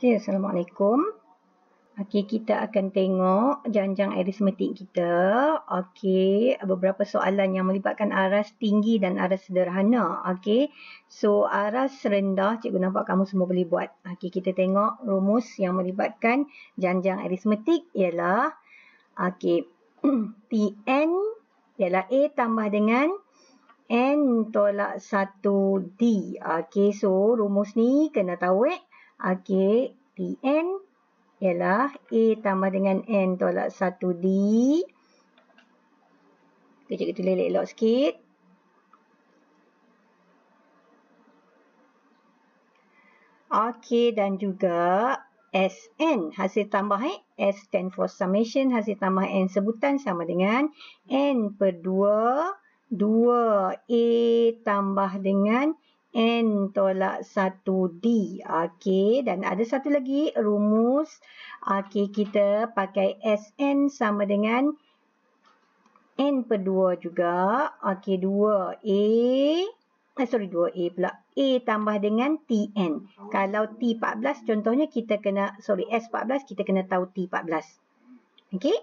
Okey, Assalamualaikum. Okey, kita akan tengok janjang aritmetik kita. Okey, beberapa soalan yang melibatkan aras tinggi dan aras sederhana. Okey, so aras rendah, cikgu nampak kamu semua boleh buat. Okey, kita tengok rumus yang melibatkan janjang aritmetik ialah okey, Tn ialah A tambah dengan N tolak 1D. Okey, so rumus ni kena tahu Okey, Tn ialah A tambah dengan N tolak 1D. Cikgu tulis elok sikit. Okey, dan juga Sn, hasil tambah S stand for summation, hasil tambah N sebutan sama dengan N per 2 A tambah dengan N tolak 1D. Okey, dan ada satu lagi rumus. Okey, kita pakai Sn sama dengan N per 2 juga. Okey, 2A pula. A tambah dengan Tn. Kalau T14 contohnya kita kena, S14 kita kena tahu T14. Okey.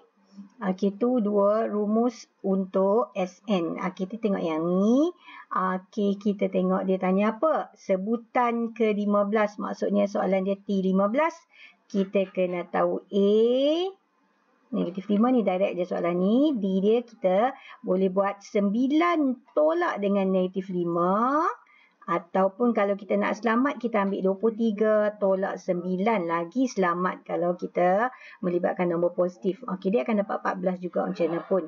Okey, tu dua rumus untuk Sn. Kita tengok yang ni. Okey, kita tengok dia tanya apa? Sebutan ke-15. Maksudnya soalan dia T15. Kita kena tahu A. Negatif 5 ni direct je soalan ni. D dia kita boleh buat 9 tolak dengan negatif 5. Ataupun kalau kita nak selamat, kita ambil 23 tolak 9 lagi selamat kalau kita melibatkan nombor positif. Okey, dia akan dapat 14 juga macam mana pun.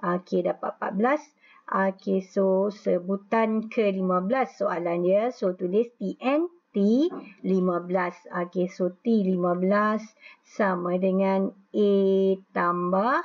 Okey, dapat 14. Okey, so sebutan ke-15 soalan dia. So, tulis Tn T15. Okey, so T15 sama dengan A tambah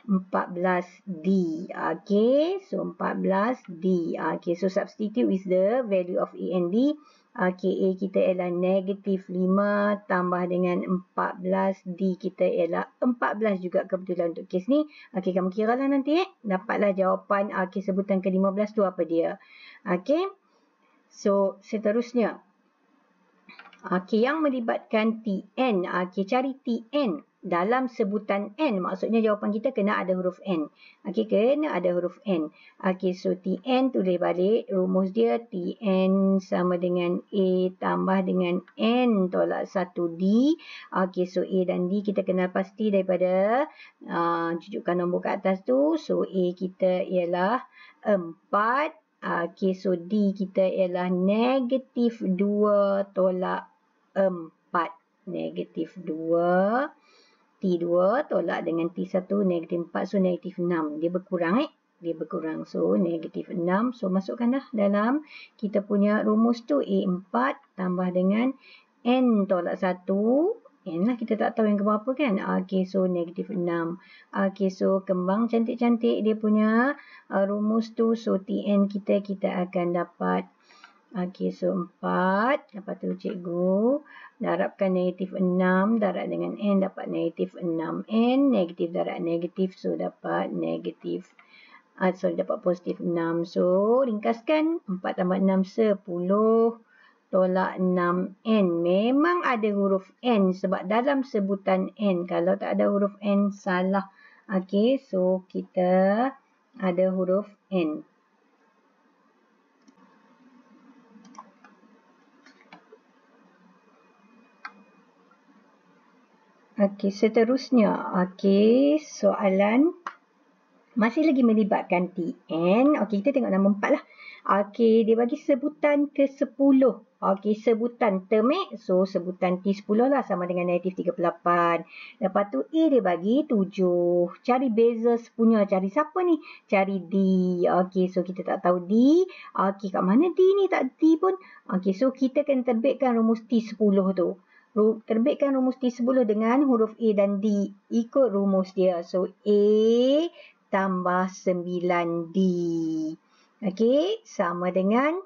14D. Okey, so 14D. Okey, so substitute with the value of A and D. Okey, A kita ialah negatif 5 tambah dengan 14. D kita ialah 14 juga kebetulan untuk kes ni. Okey, kamu kira lah nanti dapatlah jawapan. Okey, sebutan ke-15 tu apa dia. Okey, so seterusnya. Okey, yang melibatkan Tn. Okey, cari Tn dalam sebutan N. Maksudnya jawapan kita kena ada huruf N. Okey, kena ada huruf N. Okey, so Tn tulis balik. Rumus dia Tn sama dengan A tambah dengan N tolak 1D. Okey, so A dan D kita kenal pasti daripada jujukan nombor kat atas tu. So A kita ialah 4. Okey, so D kita ialah negatif 2 tolak 4. Negatif 2. T2 tolak dengan T1 negatif 4. So negatif 6. Dia berkurang Dia berkurang. So negatif 6. So masukkanlah dalam kita punya rumus tu. A4 tambah dengan N tolak 1. N lah, kita tak tahu yang keberapa kan. Okey, so negatif 6. Okey, so kembang cantik-cantik dia punya rumus tu. So Tn kita akan dapat. Okey, so 4. Lepas tu cikgu darabkan negatif 6. Darab dengan N dapat negatif 6N. Negatif darab negatif. So dapat negatif. Dapat positif 6. So ringkaskan. 4 tambah 6, 10. Tolak 6N. Memang ada huruf N. Sebab dalam sebutan N. Kalau tak ada huruf N, salah. Okey, so kita ada huruf N. Okey, seterusnya. Okey, soalan masih lagi melibatkan Tn. Okey, kita tengok nombor 4 lah. Okey, dia bagi sebutan ke-10. Okey, sebutan term so sebutan T10 lah sama dengan negatif 38. Lepas tu A dia bagi 7. Cari beza sepunya. Cari siapa ni? Cari D. Okey, so kita tak tahu D. Okey, kat mana D ni? Tak D pun. Okey, so kita kena terbitkan rumus T10 tu. Terbitkan rumus T10 dengan huruf A dan D. Ikut rumus dia. So, A tambah 9D. Okey, sama dengan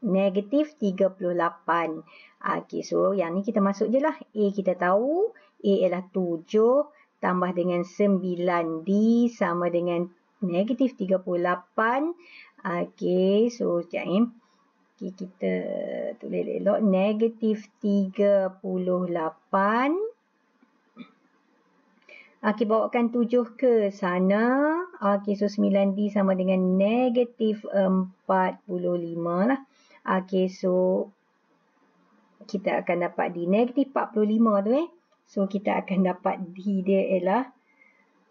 negatif 38. Okey, so yang ni kita masuk je lah. A kita tahu. A ialah 7 tambah dengan 9D sama dengan negatif 38. Okey, so sekejap Okey, kita tulis elok. Negatif 38. Okey, bawakan 7 ke sana. Okey, so 9D sama dengan negatif 45 lah. Okey, so kita akan dapat D negatif 45 tu So kita akan dapat D dia ialah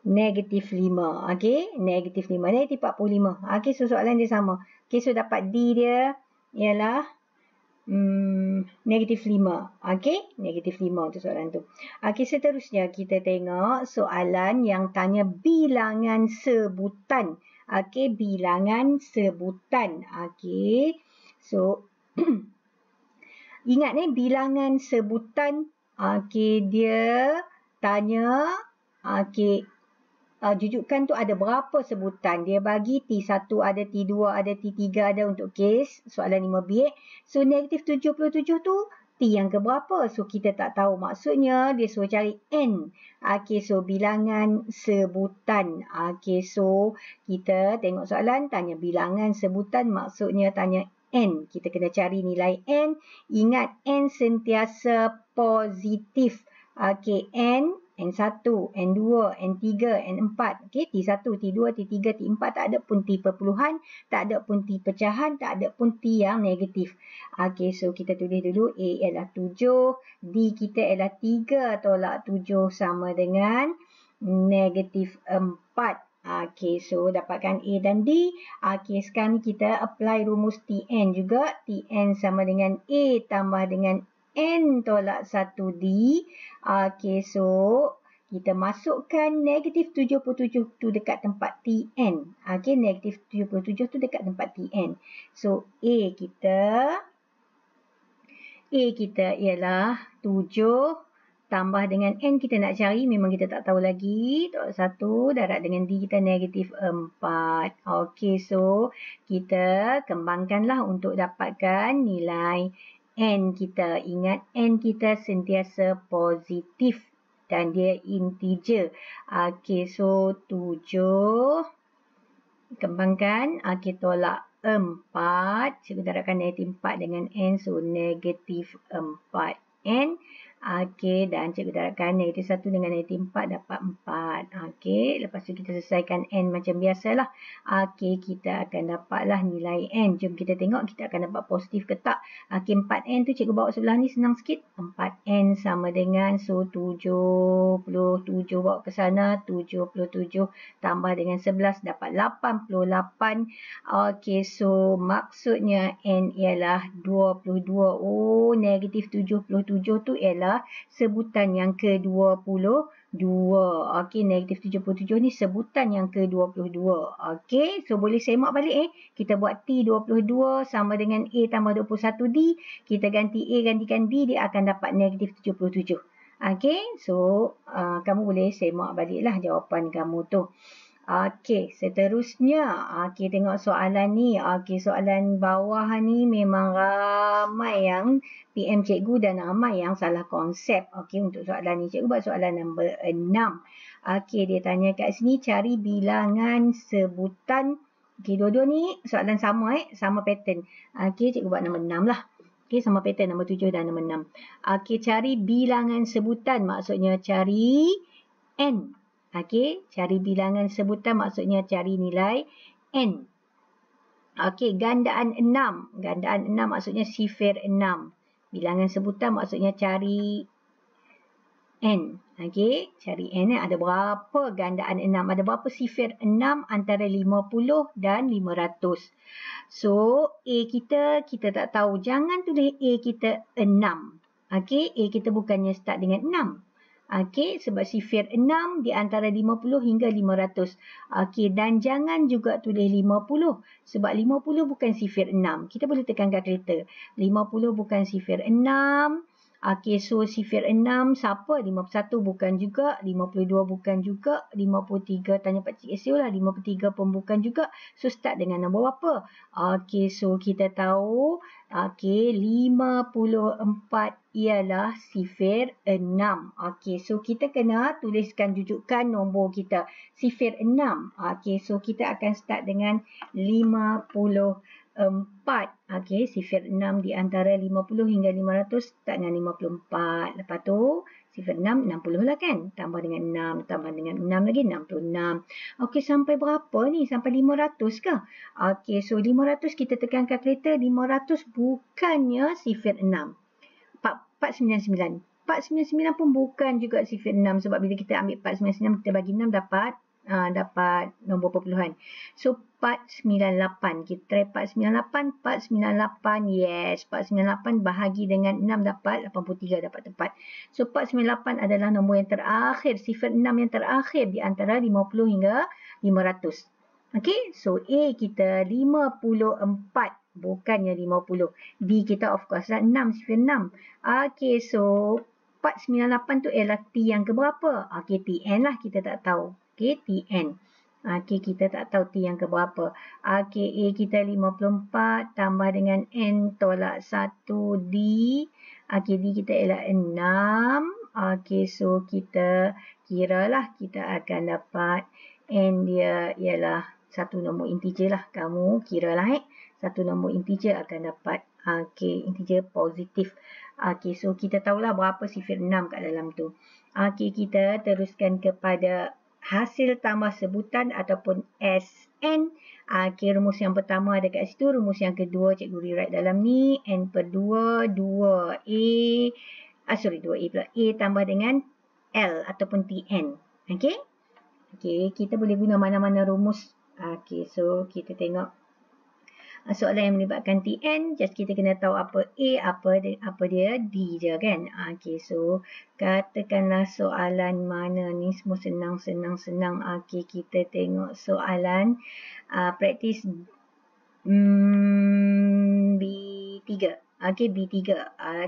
negatif 5. Okey, negatif 5. Negatif 45. Okey, so soalan dia sama. Okey, so dapat D dia ialah negatif 5. Okey, negatif 5 tu soalan tu. Okey, seterusnya kita tengok soalan yang tanya bilangan sebutan. Okey, bilangan sebutan. Okey, so ingat bilangan sebutan. Okey, dia tanya jujukan tu ada berapa sebutan. Dia bagi T1 ada, T2 ada, T3 ada untuk kes soalan 5B. So negatif 77 tu T yang ke berapa? So kita tak tahu. Maksudnya dia suruh cari N. Okey, so bilangan sebutan. Okey, so kita tengok soalan tanya bilangan sebutan, maksudnya tanya N. Kita kena cari nilai N. Ingat N sentiasa positif. Okey, N1, N2, N3, N4. Okey, T1, T2, T3, T4 tak ada pun T perpuluhan, tak ada pun T pecahan, tak ada pun T yang negatif. Okey, so kita tulis dulu A ialah 7, D kita ialah 3 tolak 7 sama dengan negatif 4. Okey, so dapatkan A dan D. Okey, sekarang ni kita apply rumus Tn juga. Tn sama dengan A tambah dengan N tolak 1D. Okey, so kita masukkan negatif 77 tu dekat tempat Tn. Okey, negatif 77 tu dekat tempat Tn. So A kita ialah 7 tambah dengan N kita nak cari, memang kita tak tahu lagi. Tolak 1 darab dengan D kita negatif 4. Okey, so kita kembangkanlah untuk dapatkan nilai N kita. Ingat N kita sentiasa positif dan dia integer. Okey, so 7 kembangkan. Okey, tolak 4. Cikgu darabkan negatif 4 dengan N. So negatif 4N. Okey, dan cikgu darabkan negatif 1 dengan negatif 4 dapat 4. Okey, lepas tu kita selesaikan N macam biasalah. Okey, kita akan dapatlah nilai N. Jom kita tengok kita akan dapat positif ke tak. Okey, 4N tu cikgu bawa sebelah ni senang sikit. 4N sama dengan, so 77 bawa ke sana. 77 tambah dengan 11 dapat 88. Okey, so maksudnya N ialah 22. Oh, negatif 77 tu ialah sebutan yang ke-22. Okey, negatif 77 ni sebutan yang ke-22. Okey, so boleh semak balik Kita buat T22 sama dengan A tambah 21D. Kita ganti A gantikan D, dia akan dapat negatif 77. Okey, so kamu boleh semak baliklah jawapan kamu tu. Okey, seterusnya. Okey, tengok soalan ni. Okey, soalan bawah ni memang ramai yang PM cikgu dan ramai yang salah konsep. Okey, untuk soalan ni. Cikgu buat soalan nombor 6. Okey, dia tanya kat sini cari bilangan sebutan. Okey, dua-dua ni soalan sama sama pattern. Okey, cikgu buat nombor 6 lah. Okey, sama pattern nombor 7 dan nombor 6. Okey, cari bilangan sebutan maksudnya cari N. Okey, cari bilangan sebutan maksudnya cari nilai N. Okey, gandaan 6. Gandaan 6 maksudnya sifir 6. Bilangan sebutan maksudnya cari N. Okey, cari N ada berapa gandaan 6? Ada berapa sifir 6 antara 50 dan 500. So, A kita tak tahu. Jangan tulis A kita 6. Okey, A kita bukannya start dengan 6. Okey, sebab sifir 6 di antara 50 hingga 500. Okey, dan jangan juga tulis 50. Sebab 50 bukan sifir 6. Kita boleh tekan kalkulator. 50 bukan sifir 6. Okey, so sifir 6 siapa? 51 bukan juga. 52 bukan juga. 53 tanya Pak Cik Esil lah. 53 pun bukan juga. So start dengan nombor berapa? Okey, so kita tahu. Okey, 54 ialah sifir 6. Okey, so kita kena tuliskan jujukan nombor kita. Sifir 6. Okey, so kita akan start dengan 54. 4. Okey, sifir 6 di antara 50 hingga 500 tak dengan 54. Lepas tu, sifir 6, 60 lah kan. Tambah dengan 6, tambah dengan 6 lagi, 66. Okey, sampai berapa ni? Sampai 500 ke? Okey, so 500 kita tekan kalkulator. 500 bukannya sifir 6. 499. 499 pun bukan juga sifir 6 sebab bila kita ambil 499 kita bagi 6 dapat nombor perpuluhan. So 498. Kita try 498. 498. Yes. 498 bahagi dengan 6 dapat 83 dapat tepat. So 498 adalah nombor yang terakhir. Sifir 6 yang terakhir di antara 50 hingga 500. Okey. So A kita 54. Bukannya 50. B kita of course lah 6. Sifir 6. Okey. So 498 tu ialah T yang keberapa? Okey. TN lah kita tak tahu. Okey, TN. Okey, kita tak tahu T yang keberapa. Okey, A kita 54 tambah dengan N tolak 1 D. Okey, D kita ialah 6. Okey, so kita kiralah kita akan dapat N dia ialah satu nombor integer lah. Kamu kiralah satu nombor integer akan dapat. Okey, integer positif. Okey, so kita tahulah berapa sifir 6 kat dalam tu. Okey, kita teruskan kepada hasil tambah sebutan ataupun SN. Okey, rumus yang pertama ada kat situ. Rumus yang kedua cikgu rewrite dalam ni. N per 2, 2A. 2A pula. A tambah dengan L ataupun TN. Okey. Okey, kita boleh guna mana-mana rumus. Okey, so kita tengok soalan yang melibatkan TN, just kita kena tahu apa A, apa dia D je kan. Okey, so katakanlah soalan mana ni, semua senang. Okey, kita tengok soalan praktis B3. Okey, B3.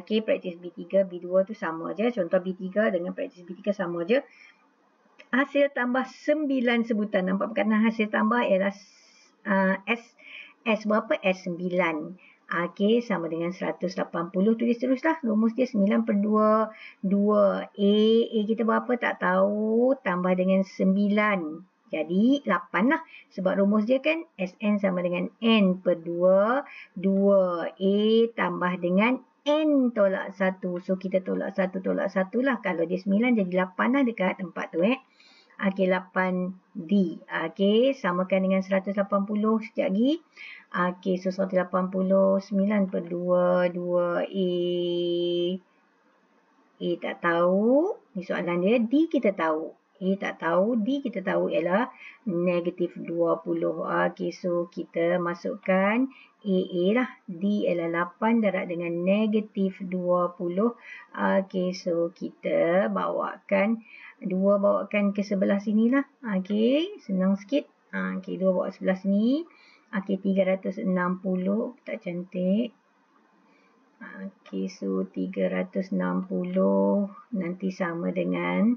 Okey, praktis B3, B2 tu sama je. Contoh B3 dengan praktis B3 sama je. Hasil tambah 9 sebutan. Nampak perkataan hasil tambah ialah S berapa? S9. Okey, sama dengan 180. Tulis teruslah. Rumus dia 9 per 2. 2A. A kita berapa? Tak tahu. Tambah dengan 9. Jadi, 8 lah. Sebab rumus dia kan Sn sama dengan N per 2. 2A tambah dengan N tolak 1. So, kita tolak 1 lah. Kalau dia 9, jadi 8 lah dekat tempat tu. Okey, 8D. Okey, samakan dengan 180 sekejap lagi. Okey, so 180, 9 per 2, 2A. A tak tahu. Ni soalan dia. D kita tahu. A tak tahu. D kita tahu ialah negatif 20. Okey, so kita masukkan AA lah. D ialah 8 darab dengan negatif 20. Okey, so kita bawakan 2 bawakan ke sebelah sini lah. Okey, senang sikit. Okey, 2 bawa sebelah sini. Okey, 360. Tak cantik. Okey, so 360 nanti sama dengan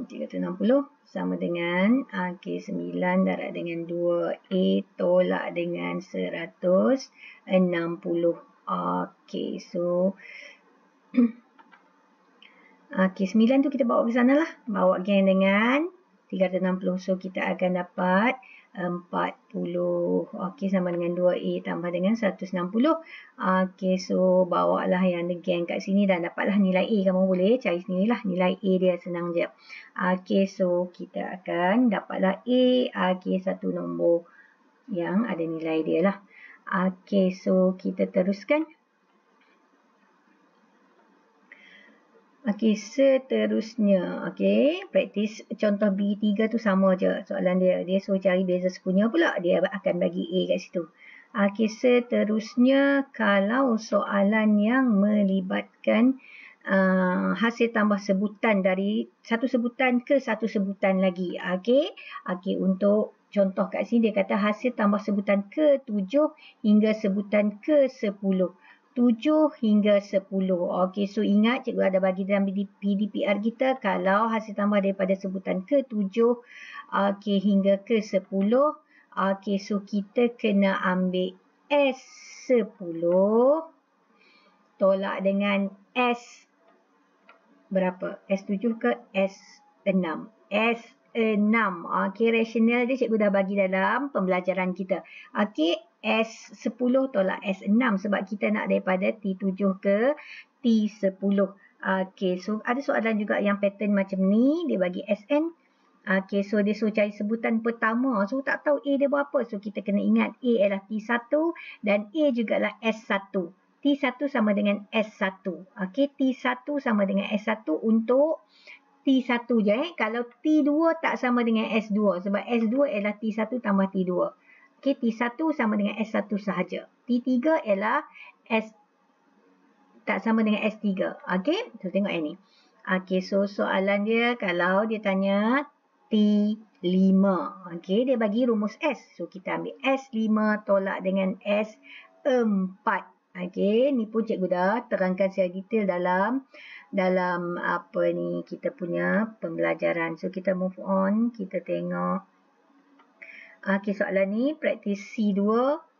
360 sama dengan 9 darab dengan 2A tolak dengan 160. Okey, so okey, 9 tu kita bawa ke sana lah. Bawa geng dengan 360. So, kita akan dapat 40. Okey, sama dengan 2A tambah dengan 160. Okey, so bawa lah yang ada geng kat sini dan dapatlah nilai A. Kamu boleh cari sendirilah. Nilai A dia senang je. Okey, so kita akan dapatlah A. Okey, satu nombor yang ada nilai dia lah. Okey, so kita teruskan. Okey, seterusnya. Okey, praktis contoh B3 tu sama je. Soalan dia suruh cari beza sekunya pula. Dia akan bagi A kat situ. Okey, seterusnya kalau soalan yang melibatkan hasil tambah sebutan dari satu sebutan ke satu sebutan lagi. Okey, untuk contoh kat sini dia kata hasil tambah sebutan ke-7 hingga sebutan ke-10. 7 hingga 10. Okey, so ingat cikgu ada bagi dalam PDPR kita kalau hasil tambah daripada sebutan ke-7 okey hingga ke-10. Okey, so kita kena ambil S10 tolak dengan S berapa? S7 ke S6? S6. S6. Okey, rasional dia cikgu dah bagi dalam pembelajaran kita. Okey, S10 tolak S6 sebab kita nak daripada T7 ke T10. Okey, so ada soalan juga yang pattern macam ni, dia bagi Sn. Okey, so dia suruh cari sebutan pertama. So tak tahu A dia berapa. So kita kena ingat A adalah T1 dan A jugalah S1. T1 sama dengan S1. Okey, T1 sama dengan S1 untuk T1 je. Kalau T2 tak sama dengan S2 sebab S2 ialah T1 tambah T2. Okey, T1 sama dengan S1 sahaja. T3 ialah S tak sama dengan S3. Okey, so tengok ini. Okey, so soalan dia kalau dia tanya T5. Okey, dia bagi rumus S. So kita ambil S5 tolak dengan S4. Okey, ni pun cikgu dah terangkan secara detail dalam apa ni kita punya pembelajaran. So kita move on, kita tengok. Okey, soalan ni praktis C2.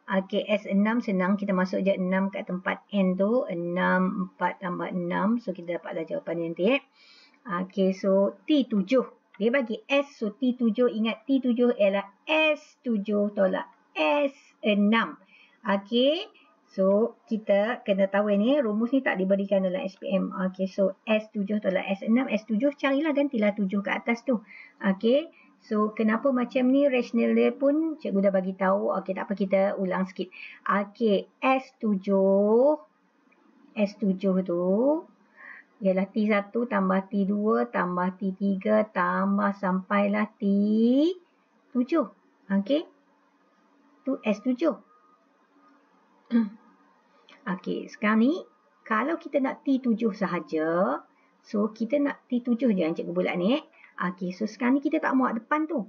Okey, S6 senang, kita masuk je 6 kat tempat N tu. 6, 4 tambah 6. So kita dapatlah jawapan nanti. Okey, so T7. Dia bagi S, so T7, ingat T7 ialah S7 tolak S6. Okey, so kita kena tahu ni, rumus ni tak diberikan dalam SPM. Okey, so S7 tolak S6, S7 carilah gantilah 7 ke atas tu. Okey, so kenapa macam ni, rasional dia pun cikgu dah bagi tahu. Okey, tak apa, kita ulang sikit. Okey, S7 tu ialah T1 tambah T2 tambah T3 tambah sampailah T7. Okey. Tu S7. Okey, sekarang ni kalau kita nak T7 sahaja, so kita nak T7 je yang cikgu bulat ni. Okey, so sekarang ni kita tak muat depan tu.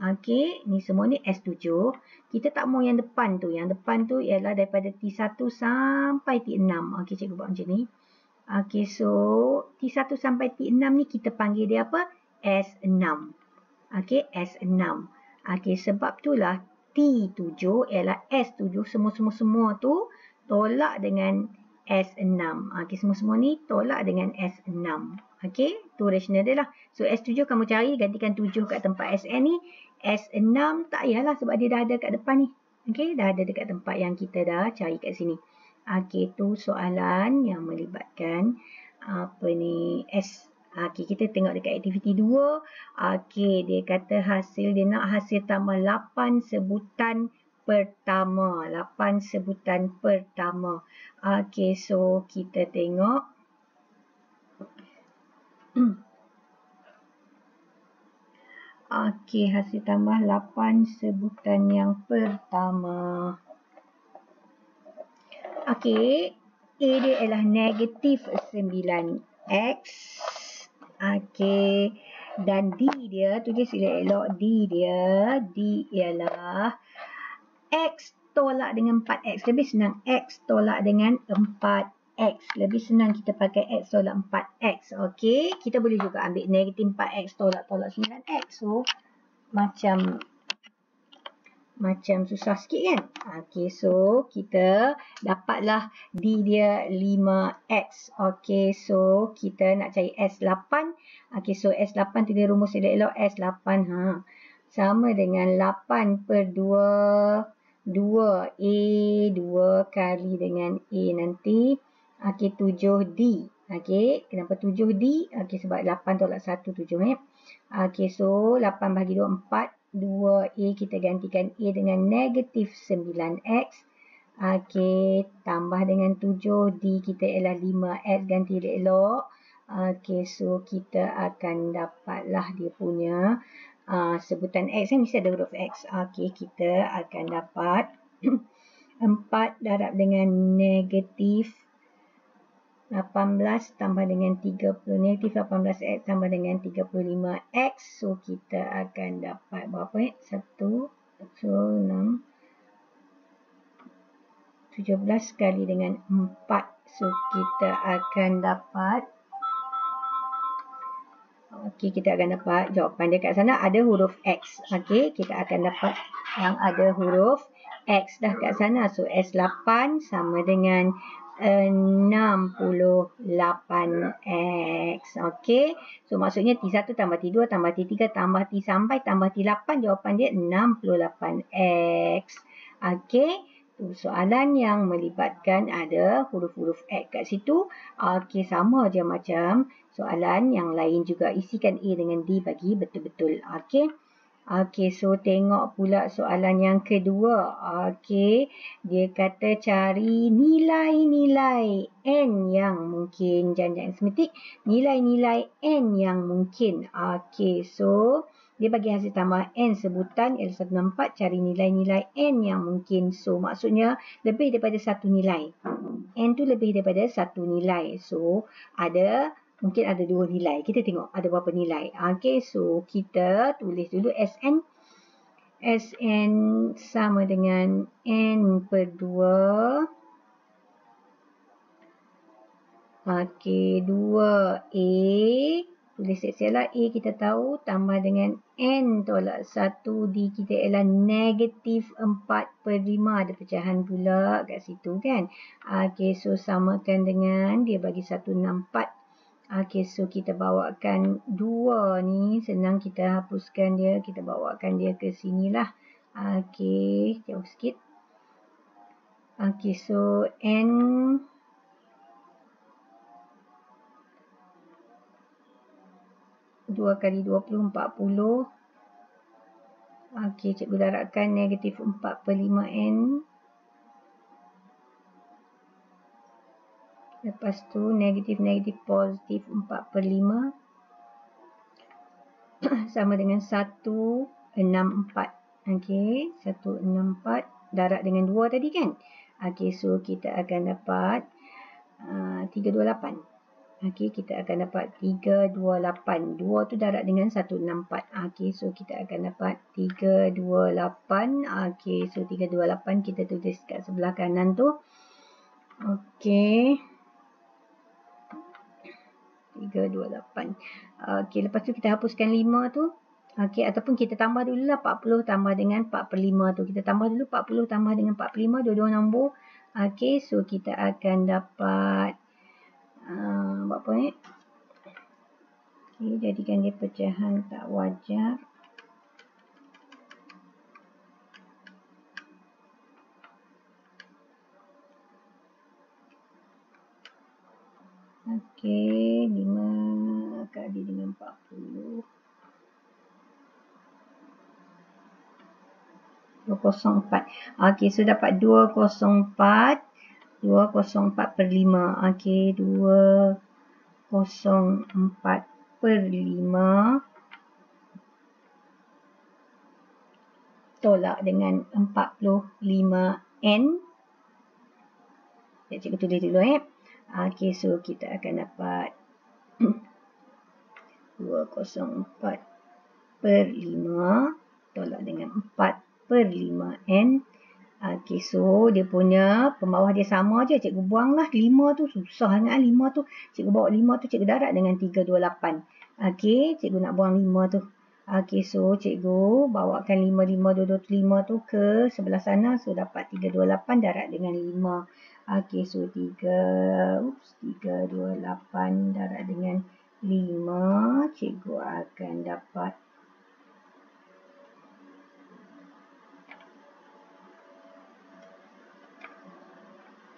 Okey, ni semua ni S7. Kita tak mau yang depan tu. Yang depan tu ialah daripada T1 sampai T6. Okey, cikgu buat macam ni. Okey, so T1 sampai T6 ni kita panggil dia apa? S6. Okey, S6. Okey, sebab itulah T7 ialah S7 semua tu tolak dengan S6. Okey, semua ni tolak dengan S6. Okey, tu rasional dia lah. So S7 kamu cari, gantikan 7 kat tempat Sn ni. S6 tak payahlah sebab dia dah ada kat depan ni. Okey, dah ada dekat tempat yang kita dah cari kat sini. Okey, tu soalan yang melibatkan apa ni S. Okey, kita tengok dekat aktiviti 2. Okey, dia kata dia nak hasil tambah 8 sebutan pertama. 8 sebutan pertama. Okey, so kita tengok. Okey, hasil tambah 8 sebutan yang pertama. Okey, A dia ialah negatif 9X. Okey, dan D dia, tulis elok D dia. D ialah X tolak dengan 4X. Lebih senang X tolak dengan 4X. Lebih senang kita pakai X tolak 4X. Okey, kita boleh juga ambil negatif 4X tolak 9X. So, macam susah sikit kan? Okey, so kita dapatlah D dia 5X. Okey, so kita nak cari S8. Okey, so S8 tu dia rumus elok S8. Sama dengan 8 per 2. 2A, 2 kali dengan A nanti. Okey, 7D. Okey, kenapa 7D? Okey, sebab 8 tolak 1, 7. Okey, so 8 bagi 2, 4. 2A kita gantikan A dengan negatif 9X. Okey, tambah dengan 7D kita ialah 5X, ganti dia elok. Okey, so kita akan dapatlah dia punya sebutan X ni, mesti ada huruf X. Okey, kita akan dapat 4 darab dengan negatif 18 tambah dengan 30, negatif 18X tambah dengan 35X. So, kita akan dapat berapa ni? 1, so 6, 17 kali dengan 4. So, kita akan dapat, okey, kita akan dapat jawapan dia kat sana ada huruf X. Okey, kita akan dapat yang ada huruf X dah kat sana. So, S8 sama dengan 68X. Okey. So maksudnya T1 tambah T2 tambah T3 tambah T sampai tambah T8, jawapan dia 68X. Okey. Soalan yang melibatkan ada huruf-huruf X kat situ. Okey, sama je macam soalan yang lain juga. Isikan A dengan D bagi betul-betul. Okey. Okey, so tengok pula soalan yang kedua. Okey, dia kata cari nilai-nilai N yang mungkin. Jangan semetik. Nilai-nilai N yang mungkin. Okey, so dia bagi hasil tambah N sebutan L164. Cari nilai-nilai N yang mungkin. So maksudnya lebih daripada satu nilai. N tu lebih daripada satu nilai. So ada... mungkin ada dua nilai. Kita tengok ada berapa nilai. Okey, so kita tulis dulu SN. SN sama dengan N per 2. Okey, 2A. Tulis siap-siaplah. A kita tahu tambah dengan N tolak 1. D kita ialah negatif 4 per 5. Ada pecahan pula kat situ kan. Okey, so samakan dengan dia bagi 164. Okey, so kita bawakan 2 ni. Senang kita hapuskan dia. Kita bawakan dia ke sini lah. Okey, jauh sikit. Okey, so N. Dua kali 20, 40. Okey, cikgu darabkan negatif 4 per 5N. Lepas tu negatif positif 4 per 5 sama dengan 164. Okey, 164 darab dengan 2 tadi kan. Okey, so kita akan dapat 328. Okey, kita akan dapat 328. 2 tu darab dengan 164. Okey, so kita akan dapat 328. Okey, so 328 kita tulis kat sebelah kanan tu. Okey. 328. Okey, lepas tu kita hapuskan 5 tu. Okey, ataupun kita tambah dulu lah 40 tambah dengan 4 per 5 tu. Kita tambah dulu 40 tambah dengan 4 per 5, dua-dua nombor. Okey, so kita akan dapat berapa ni? Okey, jadikan dia pecahan tak wajar. Okey, 5 kali dengan 40. 204. Okey, so dapat 204. 204 per 5. Okey, 204 per 5. Tolak dengan 45N. Cikgu tulis dulu Okey, so kita akan dapat 204 per 5 tolak dengan 4 per 5N. Okey, so dia punya pembawah dia sama je. Cikgu buanglah 5 tu. Susah sangat 5 tu. Cikgu bawa 5 tu, cikgu darab dengan 328. Okey, cikgu nak buang 5 tu. Okey, so cikgu bawakan 5 tu ke sebelah sana. So dapat 328 darab dengan 5. Okey, so 328 darab dengan 5. Cikgu akan dapat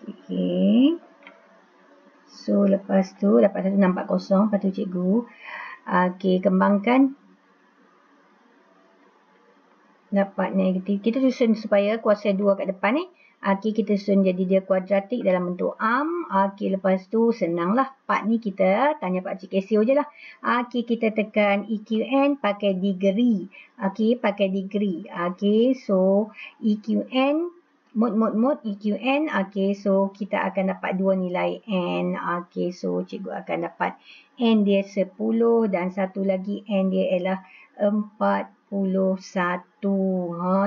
okey. So lepas tu dapat 1640. Lepas tu cikgu okey, kembangkan. Dapat negatif. Kita susun supaya kuasa 2 kat depan Okey, kita susun jadi dia kuadratik dalam bentuk arm. Okey, lepas tu senanglah. Part ni kita tanya Pak Cik Casio je lah. Okey, kita tekan EQN pakai degree. Okey, pakai degree. Okey, so EQN, mod EQN. Okey, so kita akan dapat dua nilai N. Okey, so cikgu akan dapat N dia 10 dan satu lagi N dia ialah 41.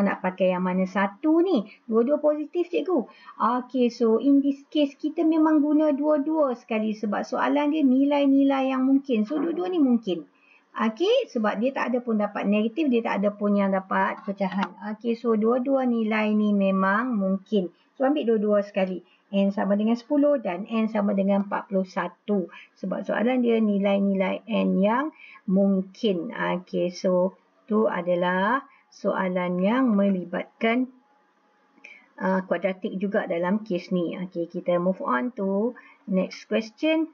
Nak pakai yang mana satu ni? Dua-dua positif cikgu. Okey, so in this case kita memang guna dua-dua sekali sebab soalan dia nilai-nilai yang mungkin. So dua-dua ni mungkin. Okey, sebab dia tak ada pun dapat negatif, dia tak ada pun yang dapat pecahan. Okey, so dua-dua nilai ni memang mungkin. So ambil dua-dua sekali. n sama dengan 10 dan n sama dengan 41. Sebab soalan dia nilai-nilai n yang mungkin. Okey, so tu adalah soalan yang melibatkan kuadratik juga dalam kes ni. Okey, kita move on to next question.